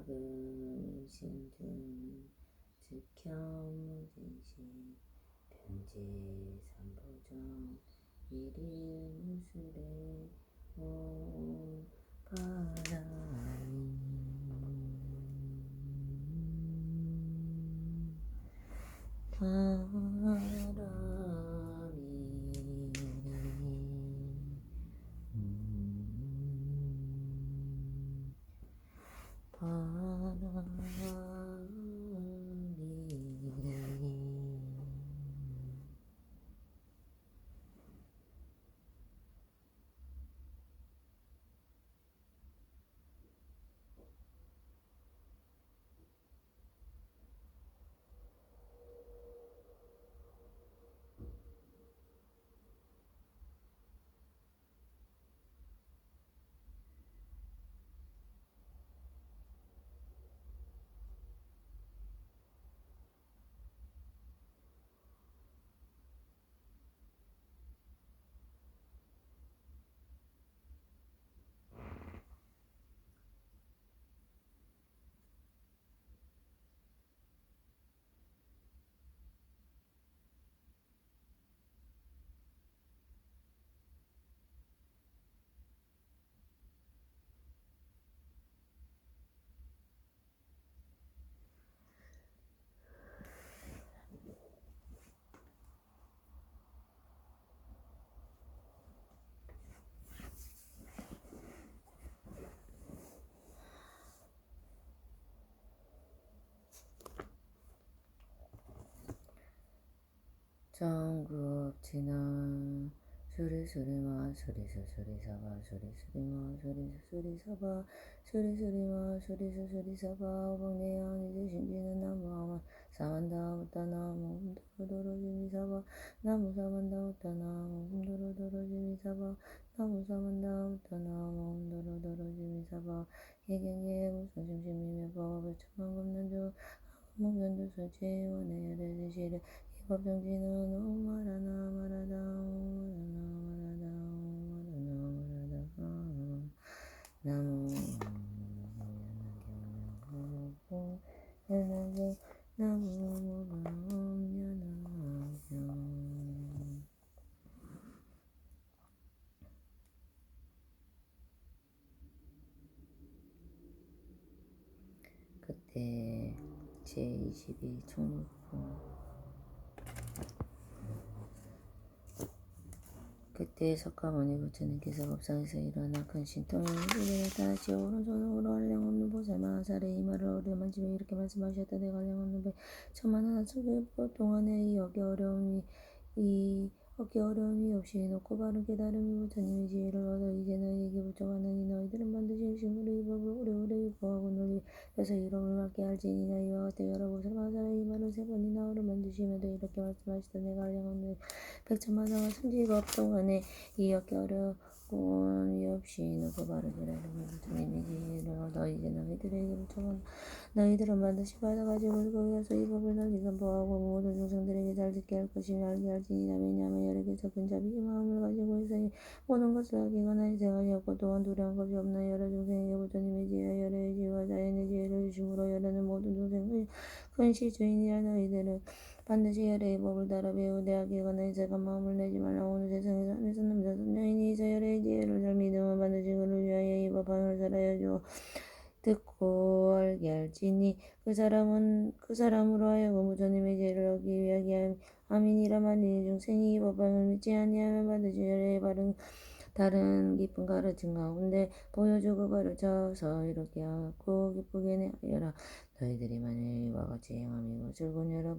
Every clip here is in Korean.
사금 신등 즉현무진시 편지 삼보정 일일 무술에 온 바람이 전국 진안 수리수리마 수리수수리사바 수리수리마 수리수수리사바 수리수리마 수리수수리사바 오방내연 이제 신지는 나무 사만다 웃다나무 흠도로도로지미사바 나무 사만다 웃다나무 흠도로도로지미사바 나무 사만다 웃다나무 흠도로도로지미사바 예경예 무슨 심심이며 법을 청한검난조 목연두 수치 원해열의 지시를 법정지는 오마라나 마라다 오마라나 마라다 나무 연하경 나무 연하경 그때 제22 총무부 그때 석가모니 부처님께서 법상에서 일어나 큰 신통이 이르러 다시 오른손으로 한량없는 보살마하사를 이 말을 어루만지며 이렇게 말씀하셨다. 내가 한량없는 배 천만하나 천개법 동안에 이 얻기 어려움이 없이 놓고 바른 깨달음이 부처님의 지혜를 얻어 이제 너희에게 부족하나니 너희들은 반드시 육신으로 이 법을 오래오래 유포하고 놀리면서 이름을 맡게 할지니라. 이와 같이 여러 보살마하사를 이 말을 3번이나 어루만지시며도 이렇게 말씀하시다. 내가 한량없는 백천만상을 천지법 동안에 이 얻기 어려움이 없이 놓고 바른 깨달음이 부처님의 지혜를 얻어 이제 너희들에게 부족하나 너희들은 반드시 받아가지고 거기서 이 법을 널리 선포하고 모든 중생들에게 잘 듣게 할 것이며 알게 할지니라. 왜냐하면 여러 개서 근잡이 이 마음을 가지고 있으니 모든 것을 하기거나 희생하지 없고 또한 두려운 것이 없나. 여러 중생에게 부처님의 지혜와 여러의 지혜와 자연의 지혜를 주심으로 여러는 모든 중생의 큰 시주인이라. 너희들은 반드시 여러의 법을 따라 배우되 하기거나 희생한 마음을 내지 말라. 오늘 세상에서 하늘에서 남자 선녀인이 있어 여러의 지혜를 잘 믿으면 반드시 그를 위하여 이 법함을 살아야 주 듣고 알게 할지니 그 사람으로 하여금 부처님의 지혜를 얻기 위하게 함이니라. 만일 중생이 이 법함을 믿지 아니하면 반드시 여러의 다른 깊은 가르침 가운데 보여주고 가르쳐서 이렇게 하고 기쁘게 하여라. 너희들이 만일 이와 같이 행함이 이것을 본여라.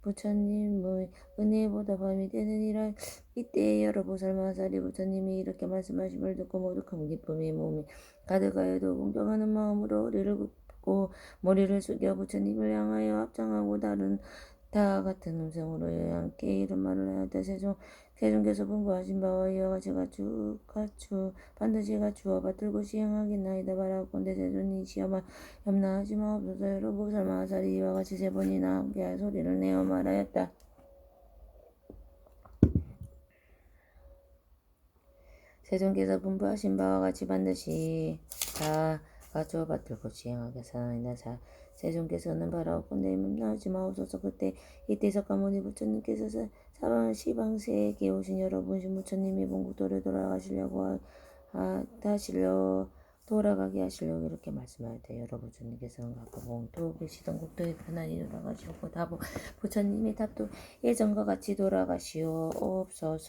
부처님의 은혜에 보답함이 되느니라. 이때에 여러 보살마하사리 부처님이 이렇게 말씀하심을 듣고 모두 큰 기쁨이 몸에 가득하여도 공경하는 마음으로 허리를 굽고 머리를 숙여 부처님을 향하여 합장하고 다 같은 음성으로 함께 이런 말을 하였다. 세종께서 분부하신 바와 이와 같이 반드시 갖추어 받들고 시행하겠나이다. 바라건대 세존이 시험하 염라하지 마옵소서. 여러 보살마하사리 이와 같이 3번이나 함께 소리를 내어 말하였다. 세종께서 분부하신 바와 같이 반드시 다 가져받들고 지행하게 사나이다. 세존께서는 바라옵건대 멈나지 마옵소서. 이때 석가모니 부처님께서 시방세에 오신 여러분 부처님이 본국도를 돌아가시려고 돌아가게 하시려고 이렇게 말씀할 때 여러분 부처님께서는 아까 본토 계시던 국도에 편안히 돌아가시고 부처님의 답도 예전과 같이 돌아가시옵소서.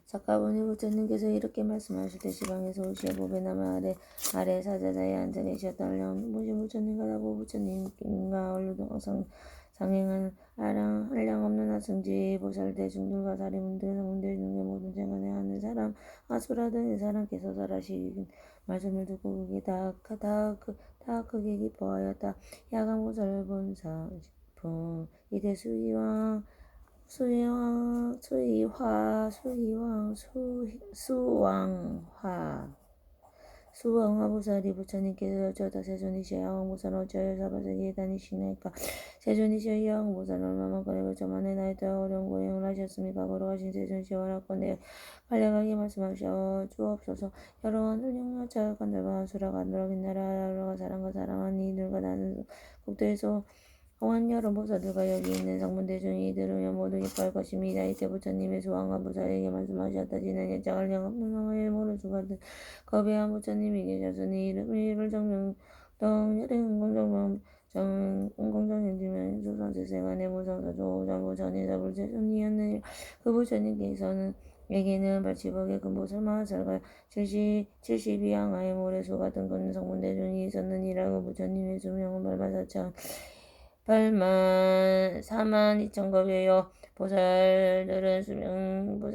석가모니 부처님께서 이렇게 말씀하실 때 시방에서 오시어 보배나무 아래 사자자에 앉아 계셨다. 무신 부처님과 다보 부처님과 얼루동상 상행한 한량없는 하승지 보살대 중들과 사리문들 성문들 중에 모든 재간에 하는 사람 아수라 등의 사람께서 설하신 말씀을 듣고 그게 다 크게 기뻐하였다. 야간 보살을 본 사품 이때 수왕화 보살이 부처님께서 여쭤다 세존이시여 야왕보살 어찌하여 사바세계에 다니시나이까. 세존이시여 야왕보살 얼마만큼의 저만의 나이다 어려운 고행을 하셨습니까. 걸어가신 세존이시여 와라건대 빨려가게 말씀하셔 주옵소서. 여러한 훌륭한 자간들과 수라간들과 빛나라 사람과 사랑한 이들과 나는 국도에서 공한 여러 보살들과 여기 있는 성문대 중에 이들은 모두 기뻐할 것입니다. 이때 부처님의 수왕한 보살에게 말씀하셨다. 지난 예장을 영없는 왕의 모를 수가든 거대한 부처님이 계셨으니 이를 정명동 은공정현지면 수선세생안의 무성사 조장부 전의사 불체존이었느니라. 그 부처님께서는 에게는 80억의 금보살 마하살과 72양아의 모래수 같은 큰 성문대중이 있었느니라. 그 부처님의 수명은 42,000겁이요. 보살들의 수명도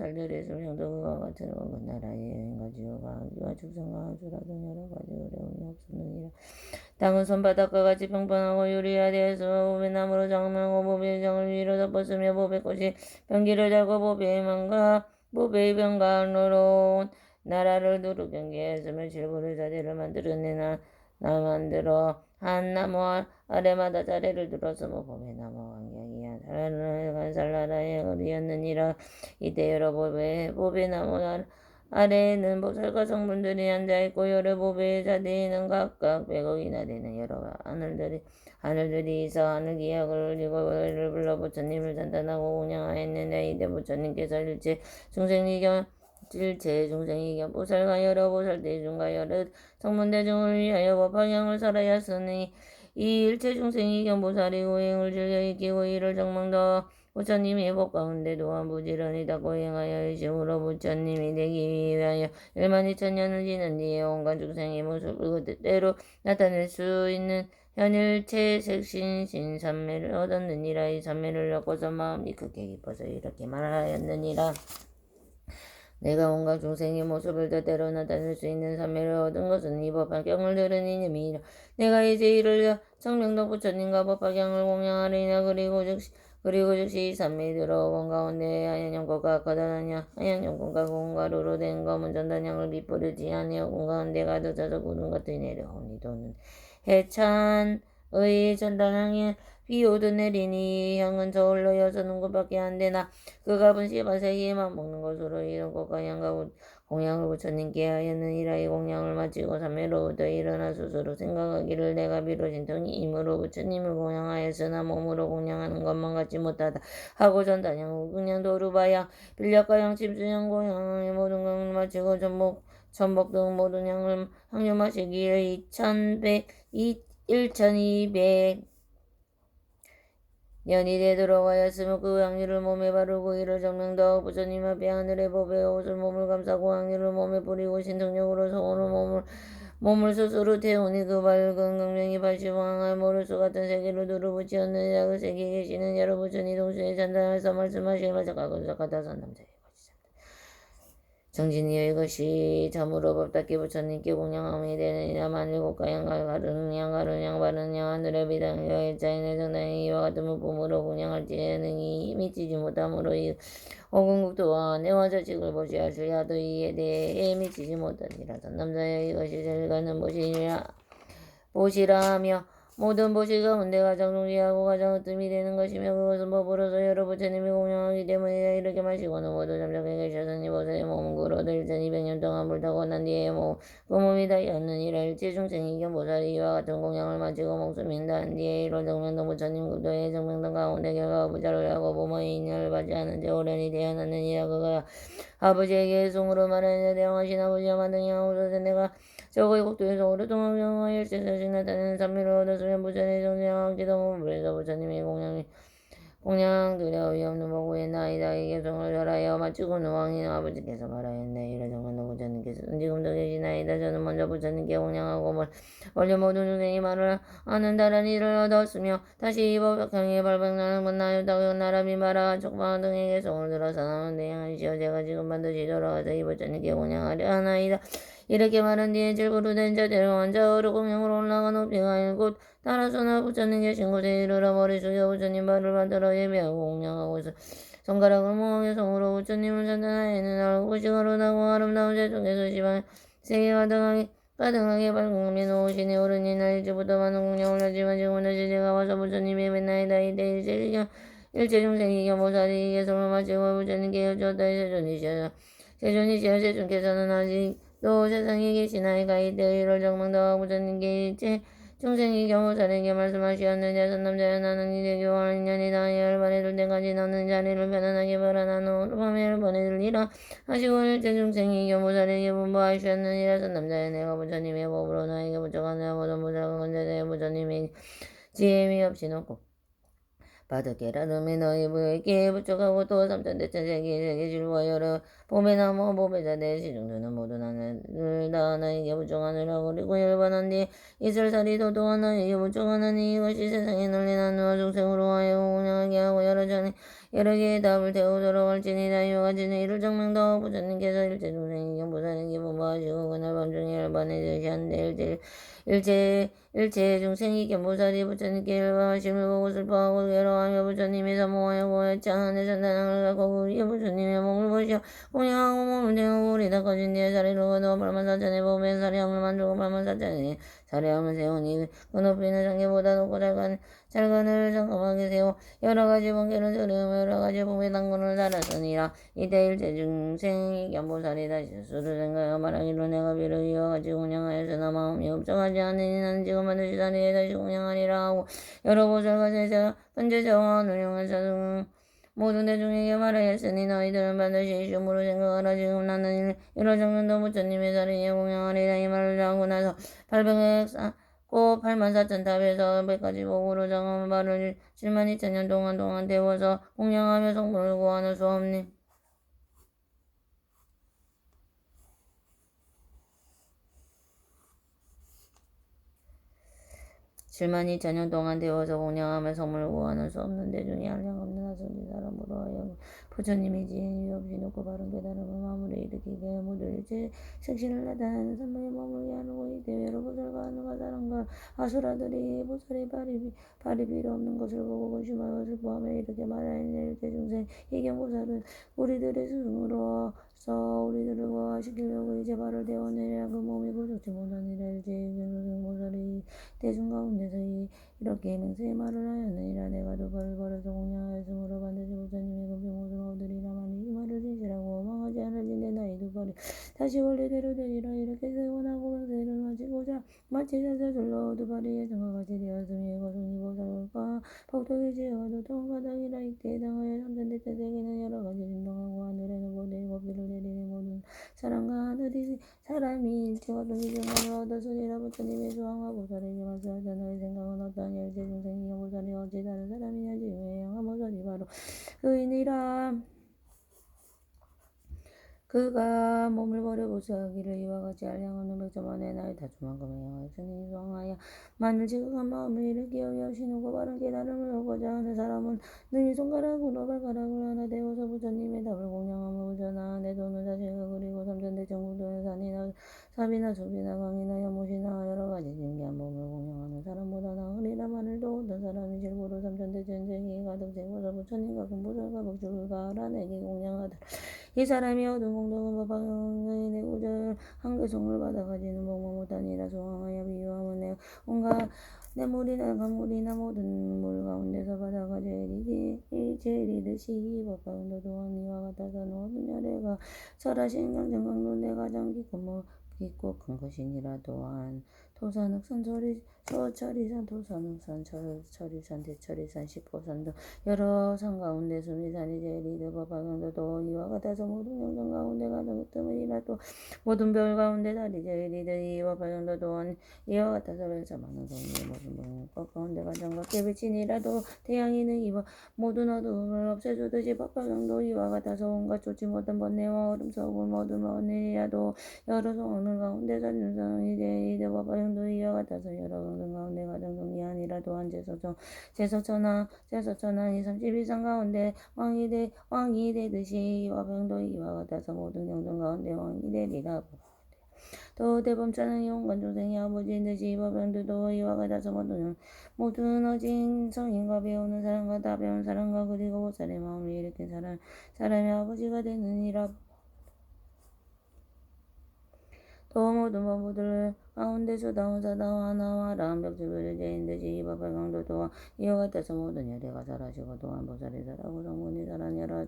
그와 같은 원근 나라의 여행과 지옥과 악기와 축생과 하수라 등 여러 가지 어려움이 없었느니라. 땅은 손바닥과 같이 평평하고 유리화되어서 보배 나무로 장명하고 보배의 장을 위로 덮었으며 보배 꽃이 변기를 달고 보배의 병간으로 나라를 두루 경계했으며 질고를 자재를 만들어 한 나무 아래마다 자리를 들어서 보배 나무 광경이야 간살나라의 거리였느니라. 이때 여러 보배 나무 아래에는 보살과 성분들이 앉아있고 여러 보배의 자리에는 각각 100억이나 되는 여러 하늘들이 있어 하늘 기약을 올리고 노래를 불러 부처님을 찬탄하고 공양하였는데 이때 부처님께서 일체 중생이견 보살과 여러 보살대중과 여러 성문대중을 위하여 법화경을 설하였으니 이 일체 중생이견 보살이 고행을 즐겨 익히고 이를 정망더 부처님이 법 가운데 또한 부지런히 닦고 행하여 이심으로 부처님이 되기 위하여 12,000년을 지난 뒤에 온갖 중생의 모습을 그때로 나타낼 수 있는 현일체 색신신 삼매를 얻었느니라. 이 삼매를 얻고서 마음이 크게 기뻐서 이렇게 말하였느니라. 내가 온갖 중생의 모습을 뜻대로 나타낼 수 있는 삼매를 얻은 것은 이 법화경을 들은 이님이라. 내가 이제 이를 청명동 부처님과 법화경을 공양하리나. 그리고 즉시 이 삼매에 들어온 가운데 하얀연꽃과 거다하냐 하얀연꽃과 공가루로 된 검은 전단향을 비뿌리지 아니하여 공가운데 가득 차서 구름 같이 내려오니 도는 해찬의 전단향에 비 오듯 내리니 향은 저울로 6눈꽃밖에 안 되나. 그 값은 시바세계에만 먹는 것으로 이런 꽃과 향과 공양을 부처님께 하였느니라. 이 공양을 마치고 삼매로부터 일어나 스스로 생각하기를 내가 비로신 통이 힘으로 부처님을 공양하였으나 몸으로 공양하는 것만 같지 못하다 하고 전단향, 우궁향, 도루바향, 빌약가향, 침수향, 고향의 모든 강을 마치고 전복 등 모든 향을 향유 마시기에 1200 년이 되도록 하였으며 그 향유를 몸에 바르고 이를 정명도하고 부처님 앞에 하늘의 법에 옷을 몸을 감싸고 향유를 몸에 뿌리고 신통력으로 성으로 몸을 스스로 태우니 그 밝은 강명이 80왕의 모르수 같은 세계를 두루 붙이었느니라. 그 세계에 계시는 여러 부처님 동시에 잔단해서 말씀하시길 마작하고 작하다선 남자의 정진이여 이것이 참으로 법답게 부처님께 공양함이 되느니라. 만일곱가 양가 가르는 양 바르는 양 하늘의 비당과 자인의 정당이 이와 같은 무품으로 공양할지에는 이 미치지 못함으로 이 오금국도와 내와 자식을 보시하실 야도 이에 대해 미치지 못하니라. 남자여 이것이 잘 가는 보시라 하며 모든 보시 가운데 가장 존귀하고 가장 으뜸이 되는 것이며 그것은 법으로서 여러 부처님이 공양하기 때문이라. 이렇게 마시고는 모두 잠잠히 계셨으니 보살의 몸은 그로도 1200년 동안 불타고 난 뒤에 그 몸이 다였느니라. 일체 중생이 견보살이 이와 같은 공양을 마치고 목숨이 다한 뒤에 1월 정명동 부처님 국도의 정명동 가운데 결과 부자를 하고 부모의 인연을 받지 않은 지 오랜이 되었느니라. 그가 아버지에게 송으로 말하여 대왕하신 아버지와 만등이 하옵소서. 내가 저거의 국도에서 오랫동안 경험하여 일체서식 나타내는 산미를 얻었으면 부처님의 정량한 기도문불에서 부처님의 공양 드려 위없는 보고에 나이다에게 성을 절하여 마치고는 왕인 아버지께서 말하였네. 이래 정한도 부처님께서 지금도 계시나이다. 저는 먼저 부처님께 공양하고 원래 모든 중생이 말을 아는 다른 일을 얻었으며 다시 이 법향에 발병나는 건 나였다고 나라비 마라 족방 등에게 성을 들어서 나는 대양하시오. 제가 지금 반드시 돌아와서 이 부처님께 공양하려 하나이다. 이렇게 말한 뒤에 질부로 된 자대로 앉아 어루 공양으로 올라가 높이가 곧 따라서나 부처님 계신 곳에 이르러 머리 숙여 부처님 발을 받들어 예배하고 공양하고 손가락을 모으게 성으로 부처님을 찬탄하에는 알고 시가로나고 아름다운 제중에서 시방 세계 가등하게 밝음이 놓으시니 어른이 날일부터 많은 공양을 하지만 지금은 다시 제가 와서 부처님의 맨나이다. 이때 일체 중생이 견보살이 개성을 마치고 부처님께 여쭈었다. 세존이시여 세존께서는 아직 또 세상에 계시나이까. 이때 1월 정명도와 부처님께 일체 중생이 견보살에게 말씀하시었느냐. 선남자여 나는 이제 교환 인연이다. 예를 보내줄 때까지 너는 자리를 편안하게 벌어 나는 밤에를 보내주리라 하시고 일체 중생이 견보살에게 분부하셨느니라. 선남자여 내가 부처님의 법으로 너에게 부족하느냐. 모든 부족한 건자자여 부처님의 지혜미 없이 놓고 바득게라름에 너희 부에게 부족하고 또 삼천대천세계에 질과 여러 봄에나무 봄에자 내 시중도는 모두 나를 다 너에게 부족하느라. 그리고 열반한 뒤 이슬살이도 또한 너에게 부족하느니 이것이 세상에 널리 나누어 중생으로 하여 공양하게 하고 여러 개의 답을 태우도록 할지니라. 이와 같이는 이를 정명도 부처님께서 일체 중생이 견보살에게 분부하시고 그날 밤중에 열반에 드시한데 일체 중생이 견보살이 부처님께 열반하심을 보고 슬퍼하고 괴로워하며 부처님이 사모하여 고였지 하늘 산단을 갖고 그 위에 부처님의 몸을 보시어 공양하고 몸을 태우고 우리 다 꺼진 뒤에 자리를 거두어 84,000의 몸에 사리함을 만들고 84,000의 사리함을 세우니 그 높이는 장계보다 높고 잘간을 성kam하게 세워 여러 가지 번개를 들으며 여러 가지 봄의 당근을 달았으니라. 이때 일체 중생이 견보살이 다시 수를 생각하여 말하기로 내가 비를 이와 같이 공양하였으나 마음이 업적하지 않으니 나는 지금 반드시 자리에 다시 공양하리라 하고 여러 보살과 제자 번제자와 운영한 사등 모든 대중에게 말하였으니 너희들은 반드시 시험으로 생각하라. 지금 나는 이러 정면도 부처님의 자리에 공양하리라. 이 말을 하고 나서 84,000탑에서 100가지 복으로 정한 바를 72,000년 동안 태워서 공양하며 성불을 구하는 수 없니. 72,000년 동안 되어서 공양하며 성물을 구하는 수 없는 대중이 한량없는 하승지 사람으로 하여 부처님의 지혜니 없이 놓고 바른 깨달음을 마무리 일으키게 하여 모두 일체 색신을 나타내는 선명에 머물게 하고 이때 외로 보살과 하늘과 사람과 아수라들이 보살의 발이 필요 없는 것을 보고 근심하여 슬퍼하며 이렇게 말하였네. 일체 중생 이경보살은 우리들의 스승으로 우리들을 고화시키려고 이제 발을 대원내려 그 몸이 부족치 못하니라. 일체 이경보살이 대중 가운데서 이렇게 맹세의 말을 하였느니라. 내가 두 발을 걸어서 공양하였으므로 반드시 부처님의 금평옷을 얻으리라. 만일 이 말을 진실하고 망하지 않으신데 나의 두 발이 다시 원래대로 되리라. 이렇게 세원하고 맹세를 마치자서 절로 두 발이 예전과 같이 되었으니 이것은 이보살과 복덕의 지혜와도 통과당이라. 이때에 당하여 삼천대천세계는 여러 가지 진동하고 하늘에는 고대 고비를 내리는 모든 사람이 일체와 동의정을 얻었으리라. 부처님의 수왕과 보살에게 말씀하자 너의 생각은 어떠하냐. 일체 중생이 보살이 어찌 다른 사람이냐. 지금의 양한 보살이 바로 그이니라. 그가 몸을 버려 보살하기를 이와 같이 알량없는 백천만의 나이 다주만큼의 양하였으니 수왕하여 만일 지극한 마음을 일으키어 여신하고 바른 깨달음을 얻고자 하는 사람은 능히 손가락으로 발가락을 하나 대어서 부처님의 답을 공양하며 부처나 내 돈을 자신가 그리고 삼천대천국도의 산이나 삽이나 숲이나 강이나 연못이나 여러 가지 신기한 몸을 공양하는 사람보다 나으리라. 만일 또 어떤 사람이 질보로 삼천대천세계에 가득 채워서 부처님과 금보살과 복주가 내게 공양하더라. 이 사람이 얻은 공덕은 법화경의 내구절 한계성을 받아 가지는 복모 못하니라. 수왕하여 비유하면 내 온갖 뇌물이나 간물이나 모든 물 가운데서 바다가 제일이듯이 법화경도 또한 이와 같아서 모든 열애가 설하신 경전강도 내가 장기고 깊고 큰 것이니라. 또한 토산흑산 소철이산 토산흑산 철이산 대철이산 십보산 등 여러 산 가운데 수미산이 제일이듯 법화경도 또 이와 같아서 모든 경전 가운데 가장 으뜸이라. 또 모든 별 가운데 달이 제일이듯 이 법화경도 또한 이와 같아서 별자 많은 성리의 모든 것 가운데 가장 밝게 비치니라도 태양이는 이와 모든 어두움을 없애주듯이 법화경도 이와 같아서 온갖 좋지 못한 번뇌와 어둠 속을 모든 번뇌라도 여러 성을 가운데 살인성이 제일이되 법화경도 이와 같아서 여러 경전 가운데 가장 성이 아니라. 또한 제서천왕이 32상 가운데 왕이 되듯이 법화경도 이와 같아서 모든 경전 가운데 왕이 되리라. 또 대범자는 영원 조생이 아버지인 듯이 법양들도 이와 같아서 모든 어진 성인과 배우는 사람과 다 배운 사람과 그리고 보살의 마음을 일으킨 사람의 아버지가 되느니라. 또 모든 법부들 가운데 수다운 사다운 하나와 아람 벽지부를 제인 듯이 이 법화경도 또한 이와 같아서 모든 열애가 살아지고 또한 보살이 살아고 성문이 살아 여러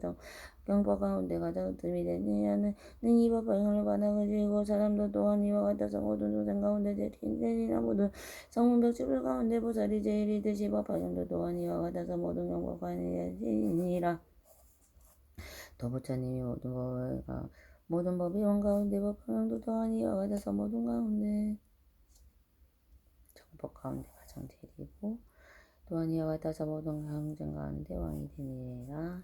경법 가운데 가장 뜸이 되느냐는 이 법화경을 반하고 사람도 또한 이와 같아서 모든 조생 가운데 제일이나 모든 성문 벽지불 가운데 보살이 제일이듯이 법화경도 또한 이와 같아서 모든 경법 가운데 또 부처님이 모든 법이 원 가운데 법화경도 또한 이와 같아서 모든 가운데 정법 가운데 가장 제일이고 또한 이와 같아서 모든 경전 가운데 왕이 되니라.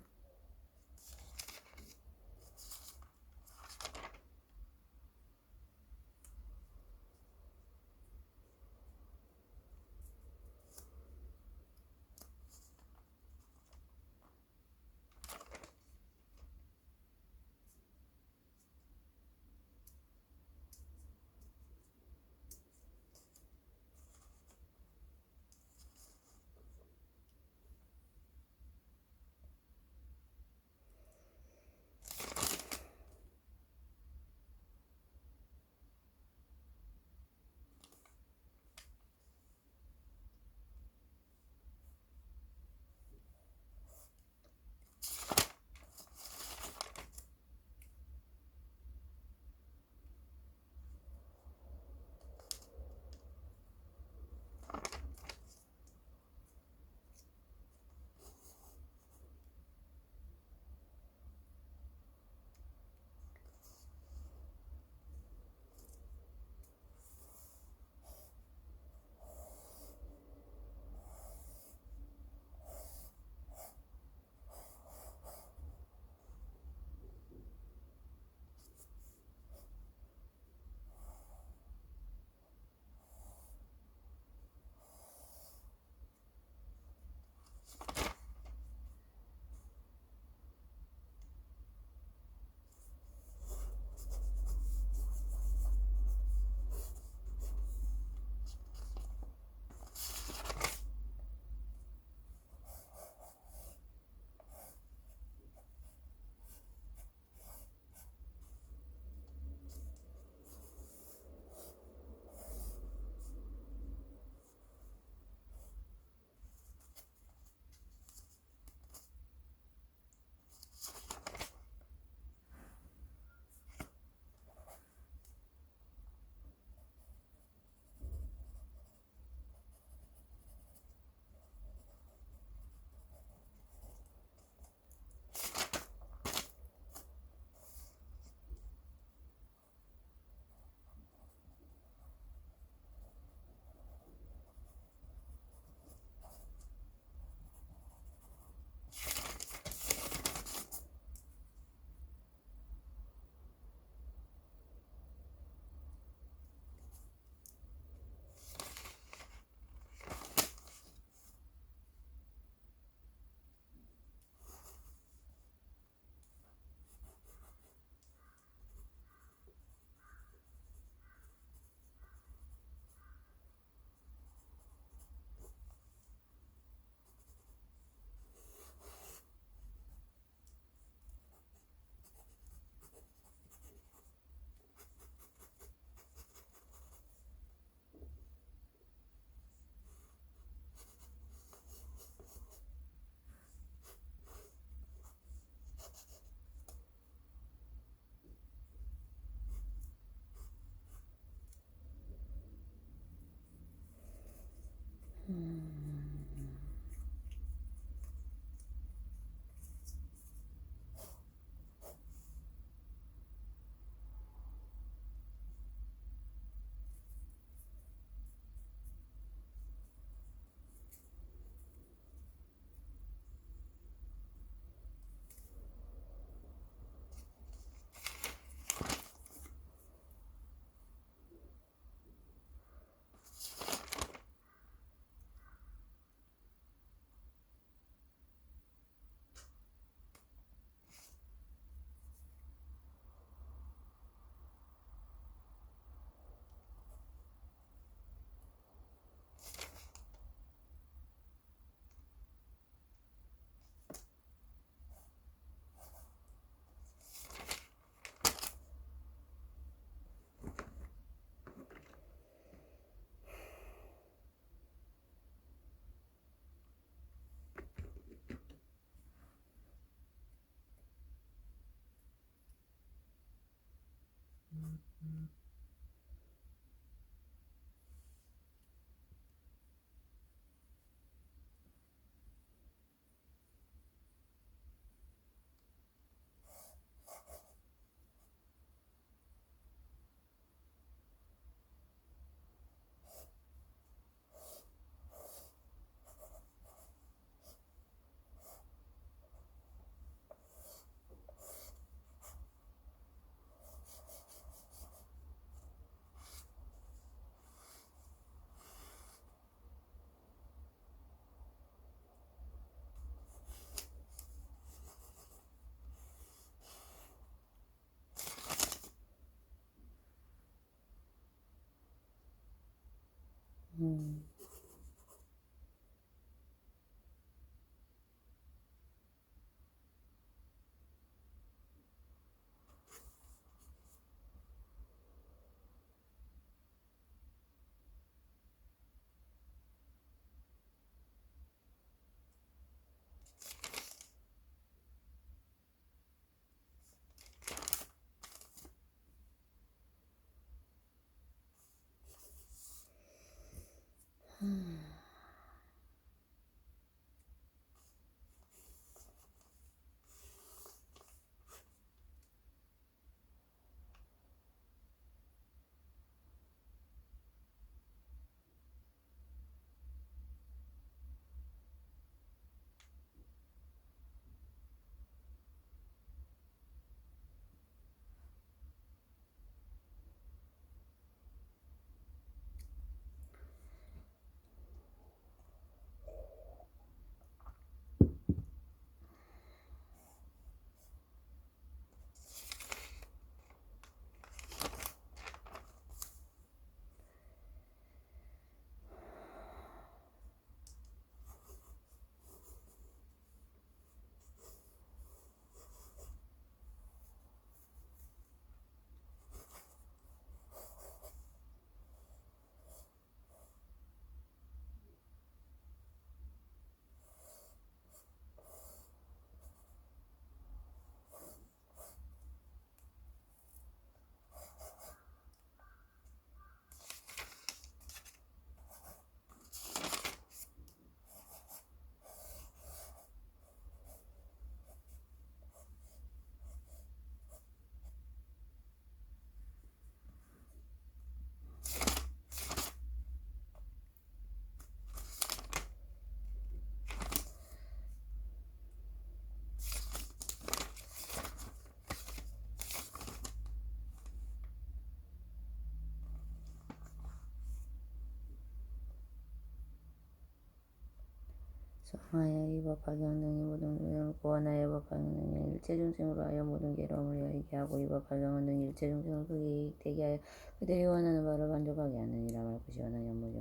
소망하여 이 법 발경등이 모든 괴로움을 구원하여 법 발경등이 일체 중생으로 하여 모든 괴로움을 여의게 하고 이 법 발경등이 일체 중생을 크게 되게 하여 그들이 원하는 바를 만족하게 하느니라. 말것이 원하여 연못이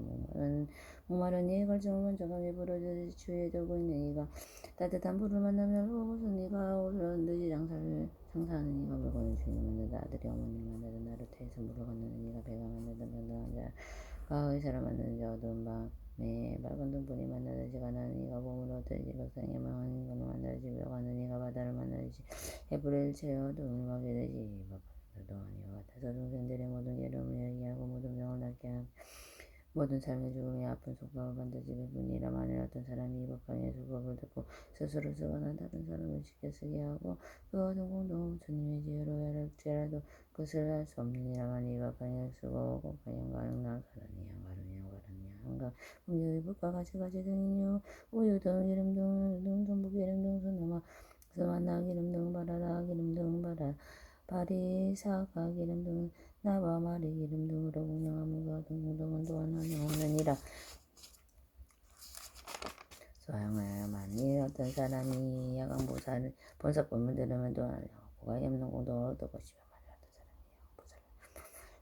목마른 이의 갈증을 만족하게 부르듯이 주위에 들고 있는 이가 따뜻한 불을 만나면 로봇은 네가 오르는 듯이 장사하는 이가 물건을 주인을 만든다. 아들이 어머니를 만나든 나루터에서 물을 건너는 이가 배가 만나든 건너는 자 의사를 만드는 자 어두운 밤에 밝은 등불이 만나듯이 가나는 이가 몸으로 얻으지 백성이 망하는 이가 만나듯이 벼가는 이가 바다를 만나듯이 해불의 일체의 어두움을 막이듯이 법도 아니와 같아서 중생들의 모든 괴로움을 여기하고 모든 병을 낫게 하고 모든 삶의 죽음이 아픈 속박을 반드시 베뿐이라. 만일 어떤 사람이 이 법방의 수법을 듣고 스스로 쓰거나 다른 사람을 시켜 쓰게 하고 그 얻은 공동은 주님의 지혜로 할지라도 그것을 할 수 없느니라. 만일 이 법방을 쓰고 곱하니 가능나 가라니 한가 풍요의 불과 가지가지 등이요 우유 등 기름 등 전부 기름 등 소나마 스만나 기름 등 바라다 기름 등 바리사가 기름 등 나와 마리 기름 등으로 공양함과 등등은 또한 하나없느니라. 소양하여 만일 어떤 사람이 야간 본사법을 들으면 또한 야고가 없는 공동을 얻을 것이며 만일 어떤 사람이 야간 보살을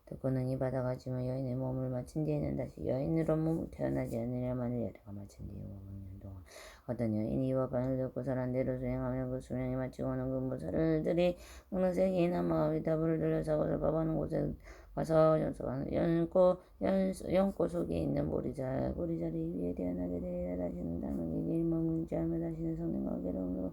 듣고는 이 받아가지만 여인의 몸을 마친 뒤에는 다시 여인으로 몸을 태어나지 않으려. 만일 여자가 마친 뒤에 500년 동안 어떤 여인이 이와 반을 듣고 선한 대로 수행하면 그 수행에 마치고는 그 보살들이 먹는 세계이나 마을이 답을 들려서 그것을 밥하는 곳에 가서 연꽃 속에 있는 보리자리 위에 태어나게 되리라. 다시는 땅을 일머물지 않으며 다시는 성능과 괴로움으로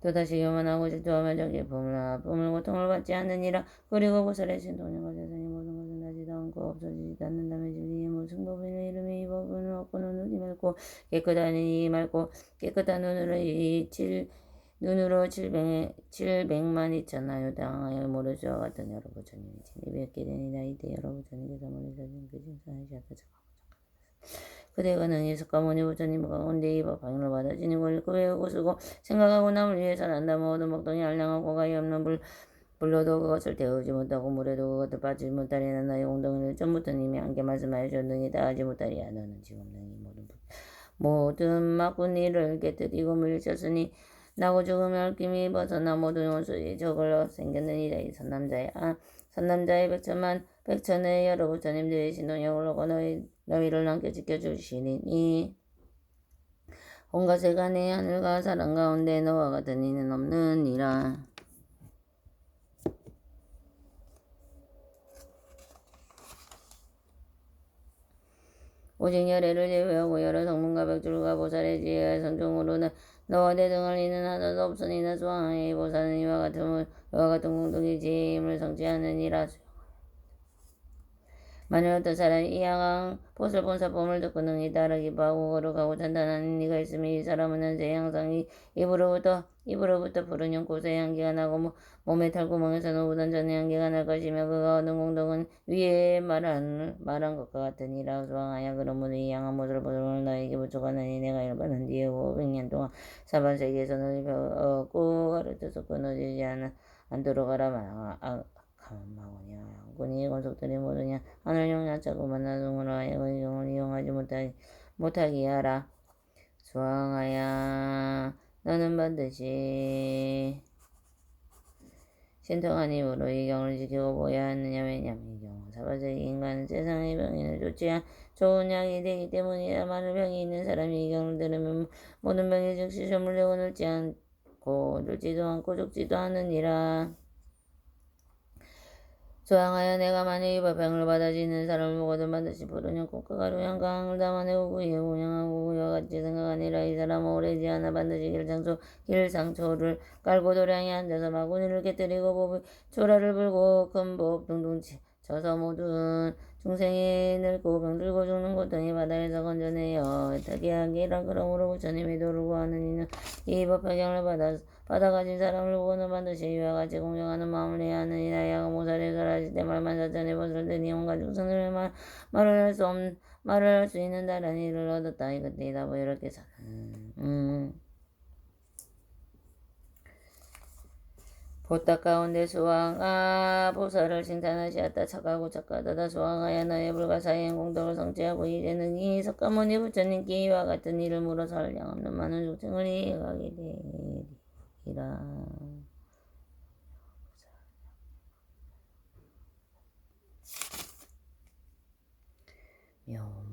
또다시 교만하고 질투하며 자기 품을 고통을 받지 않느니라. 그리고 보살의 신통령과 세상의 모든 것은 나지도 않고 없어지지도 않는다며 진리의 무슨 법이냐. 이름의 이 법을 얻고 눈이 맑고 깨끗한 이 맑고 깨끗한 눈으로 700만 2천하여 당하여 모를 수와 같은 여러 부처님이 진입이 얻게 되니라. 이때 여러 부처님께서 머리서 그 진사하시었다. 그대가 능히 석가모니 부처님 가운데 이 법방을 받아 지니고 읽고 외우고 쓰고 생각하고 남을 위해 살한다. 모든 먹동이 알량하고 가히 없는 불로도 그것을 태우지 못하고 물에도 그것을 빠지지 못하리나. 나의 엉덩이를 전부터 님이 함께 말씀하여 줬느니 다 하지 못하리야. 너는 지금 능히 모든 막군 일을 깨뜨리고 물리쳤으니 나고 죽으면 얽힘이 벗어나 모든 원수의 적을 생겼느니라. 이 선남자의 백천의 여러 부처님들의 신동력을 얻고 너희를 함께 지켜주시리니 온갖 세간의 하늘과 사람 가운데 너와 같은 이는 없느니라. 오직 열애를 제외하고 여러 성문과 백줄과 보살의 지혜와 성중으로는 너와 내 등을 이는 하나도 없으니나 수왕의 보살은 이와 같은 공동의 지혜임을 성취하느니라. 만일 어떤 사람이 이 양왕 보살 본사법을 듣고 능히 따라 기뻐하고 거룩하고 찬탄하는 이가 있으면 이 사람은 현재 항상 입으로부터 푸른 연꽃의 향기가 나고 몸의 털구멍에서는 우던 전의 향기가 날 것이며 그가 얻은 공덕은 위에 말한 것과 같으니라. 수왕하여 그러므로 이 양왕 보살 법을 너에게 부족하느니 내가 일반한 뒤에 500년 동안 사반세계에서 너희 배웠고 가르쳐서 끊어지지 않도록 하라. 가만마오냐 양군이 권속들이 모두냐 하늘용 야자고 만나성으로 하여 그 경을 이용하지 못하게 하라. 수왕하야 너는 반드시 신통한 힘으로 이 경을 지키고 보아야 하느냐. 왜냐하면 이 경은 사바세기 인간은 세상의 병인을 좋지 좋은 약이 되기 때문이라. 많은 병이 있는 사람이 이 경을 들으면 모든 병이 즉시 저물려고 늙지도 않고 죽지도 않으니라. 수왕하여 내가 만일 이 법행을 받아지는 사람을 보거든 반드시 푸른 연꽃과 가루향 강을 담아내고 그에 운영하고 그와 같이 생각하니라. 이 사람은 오래지 않아 반드시 길상초를 깔고 도량에 앉아서 마구니를 깨뜨리고 초라를 불고 큰 법 등등 쳐서 모든 중생이 늙고 병들고 죽는 고통이 바다에서 건져내어 애타게 하기라. 그러므로 부처님이 도를 구하는 이는 이 법행을 받아가진 사람을 보고는 반드시 이와 같이 공경하는 마음을 해야 하느니라. 야가 모살에 설하실 때 말만 사전에 벗을 때니 온갖 중생들의 말을 할 수 있는 다른 일을 얻었다. 그때 다보이렇게서는 보딱 가운데 수왕아 보살을 칭찬하시었다. 착하다. 수왕하여 너의 불가사의한 공덕을 성취하고 이제는 이 석가모니 부처님께 이와 같은 일을 물어서 할 양 없는 많은 중생을 이해하게 되리라.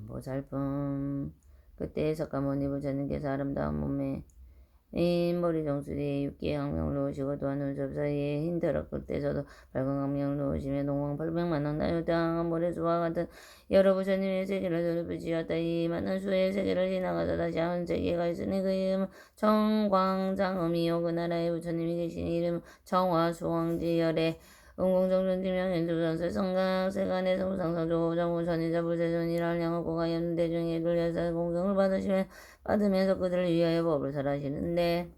보살품 그때 석가모니 부처님께서 아름다운 몸에 흰 머리 정수리에 육기의 강명을 놓으시고 또한 눈썹 사이에 흰 벼락 끝에서도 밝은 강명을 놓으시며 동방 800만 원 다양한 모래수와 같은 여러 부처님의 세계를 넓으시었다. 이 많은 수의 세계를 지나가서 다시 한 세계가 있으니 그 이름은 청광장음이요. 그 나라에 부처님이 계신 이름은 청화수왕지열의 응공정전지명 연주전설 성각 세간의 성상성조 정우선이자 불세존이라 할량하고 가연 대중의 돌려서 공경을 받으면서 그들을 위하여 법을 설하시는데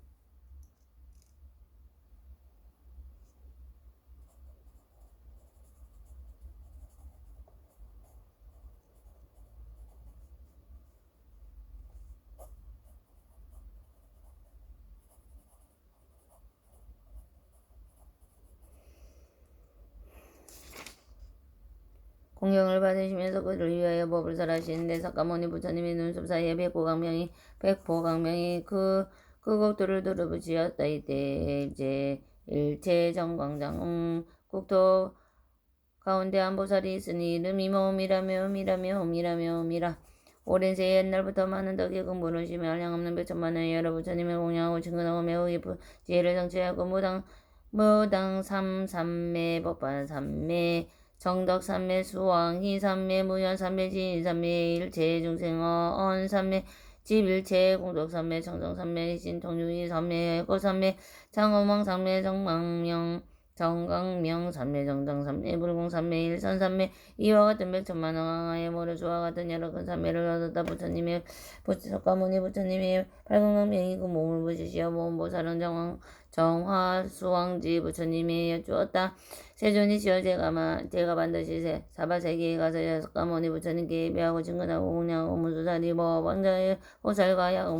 공경을 받으시면서 그를 위하여 법을 설하시는데 석가모니 부처님의 눈썹 사이에 백포강명이 그 곡들을 두루부지었다. 이때 일체 정광장 국토 가운데 한 보살이 있으니 이름이 옴이라며 오랜 새 옛날부터 많은 덕에 공부를 심해 한량없는 백천만의 여러 부처님을 공양하고 친근하고 매우 깊은 지혜를 성취하고 무당 삼매 법반 삼매 정덕 삼매 수왕 희삼매 무현 삼매 진삼매 일체 중생어 언 삼매 집일체 공덕삼매 청정삼매 신통유의삼매 해고삼매 장엄왕삼매 정강명 삼매 정당삼매 불공삼매 일선삼매 이와 같은 백천만왕의 모를 수와 같은 여러 큰 삼매를 얻었다. 부처님의 석가모니 부처님의 팔공강명이 그 몸을 보시시어 모험보살은 정화수왕지 부처님이 여쭈었다. 세존이시여 제가 반드시 사바세계에 가서 석가모니 부처님께 예배하고 친근하고 공양하고 무수사리 왕자의 보살과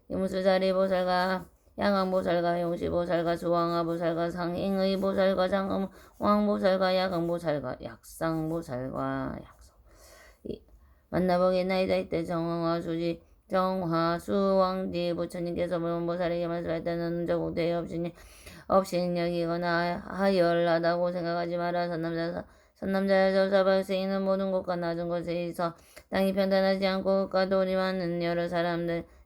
무수사리 보살과 양왕보살과 용시보살과 수왕아보살과 상행의 보살과 장엄왕보살과 야강보살과 약상보살과 만나보겠나이다. 이때 정화수왕지 부처님께서 모험보살에게 말씀하셨다는 저국대에 업신여기거나 하열하다고 생각하지 마라. 선남자야 저 사바세계는 모든 곳과 낮은 곳에 있어 땅이 편단하지 않고 끝과 돌이 많은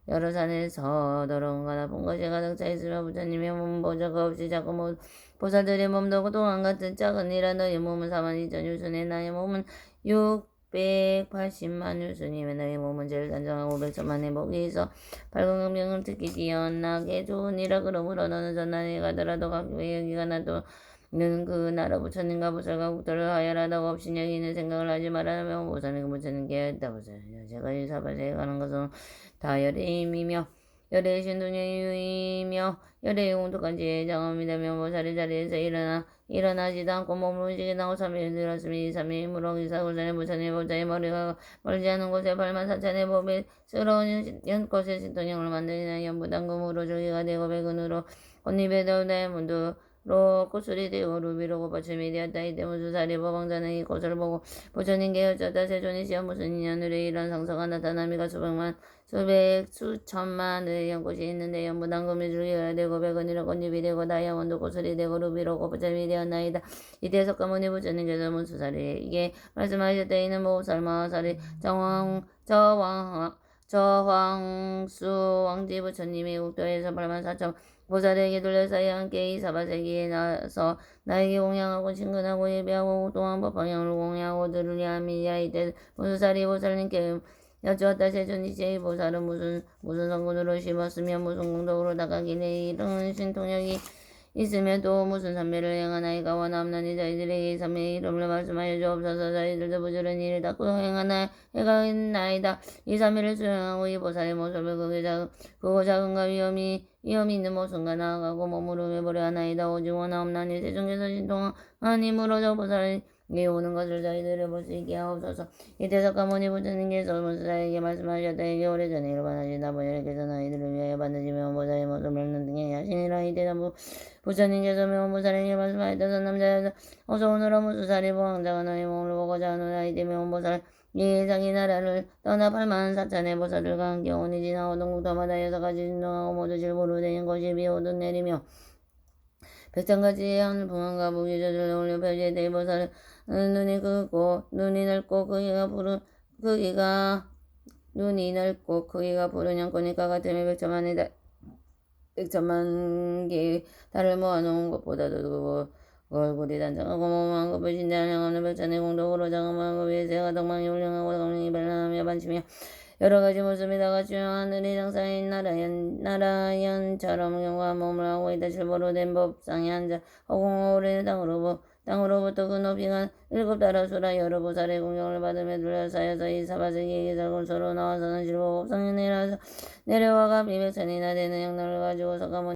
여러 산에서 더러운 것 나쁜 것이 가득 차 있으며 부처님의 몸은 보자가 없이 자꾸 보살들의 몸도 동안 같은 작은 이라 너희 몸은 42,000유순에 나의 몸은 680만 유순이며 너희 몸은 제일 단정하고 500천만의 복이 있어 팔공강명을 특히 뛰어나게 좋으니라. 그러므로 너는 전난에 가더라도 각국의 여기가 나도 는 그 나라 부처님과 보살과 국토를 하열하다고 없이 여기는 생각을 하지 말라며 보살은 부처님께 했다. 보살이여 제가 이 사바세에 가는 것은 다 열의 힘이며 열의 신동의 유이며 열의 공덕한 지혜의 장엄이다며 보살의 자리에서 일어나지도 않고 몸을 움직이다 하고 3일 들었으니 3일 힘으로 기사고산의 부처님의 보좌의 머리가 멀지 않은 곳에 발만 사찬의 법에 스러운 연꽃의 신통형을 만드니라. 연부당금으로 조기가 되고 백은으로 꽃잎에 더우다의 문도 로 꽃술이 되고 루비로 받침이 되었다. 이때 무수사리 법왕자는 이 꽃을 보고 부처님께 여쭈었다. 세존이시여 무슨 인연으로 이런 상서가 나타남이가 수천만의 연꽃이 있는데 연부당금이 줄기가 되고 백은이로 꽃잎이 되고 다이아몬드 꽃술이 되고 루비로 꽃받침이 되었나이다. 이때 석가모니 부처님께서 무수사리에게 말씀하셨다. 이는 보살마살이 저황수 왕지 부처님이 국토에서 84,000 보살에게 둘러싸여 함께 이 사바세계에 나서 나에게 공양하고 친근하고 예배하고 또한 법방향을 공양하고 들으려 함이야. 이때 무수사리 보살님께 여쭈었다. 세존이시의 보살은 무슨 성군으로 심었으며 무슨 공덕으로 닦아기에 이런 신통력이 있으며 또 무슨 삼매를 행하나이까 원하옵나니 저희들에게 이 삼매의 이름을 말씀하여 주옵소서. 저희들도 부지런히 이를 닦고 행하나이다. 이 삼매를 수행하고 이 보살의 모습을 크고 작은가 위험이 있는 모습과 나아가고 몸으로 해보려 하나이다. 오직 원하옵나니 세존께서 신통한 힘으로 저 보살이 오는 것을 저희들을 볼 수 있게 하옵소서. 이때 석가모니 부처님께서 무수사에게 말씀하셨다. 이게 오래전에 일어나신 나보살께서 너희들을 위하여 반드시 명보살의 모습을 능히 하시니라. 이때 부처님께서 명보살에게 말씀하셨다. 선남자여 어서 오너라. 무수사리 보왕자가 너희 몸을 보고자 하노라. 이때 명보살 이 자기 나라를 떠나 84,000의 보살들과 함께 온이 지나고 동국토마다 6가지 진동하고 모두 질보로 되는 것이 비오듯 내리며 백천가지의 하늘 풍랑과 무기 저절로 올려 펴지에 대해 보살은 눈이 넓고 크기가 푸른 연꽃잎과 같으며 100천만 개의 달을 모아놓은 것보다도 얼굴이 단정하고 몸한 것을 신장하는 백천의 공덕으로 장엄한 것 위에 새가 덕망이 훌륭하고 강령이 발랄하며 반치며 여러 가지 모습이 다 같이 하늘의 장사인 나라연처럼 경과한 몸을 하고 있다. 실보로 된 법상에 앉아 허공을 오르는 땅으로부터 그 높이가 7달러 수라 여러 보살의 공경을 받으며 둘러싸여서 이 사바세계에 살고 서로 나와서는 실보 법상에 내려와가 비백천이나 되는 양날을 가지고 석가모니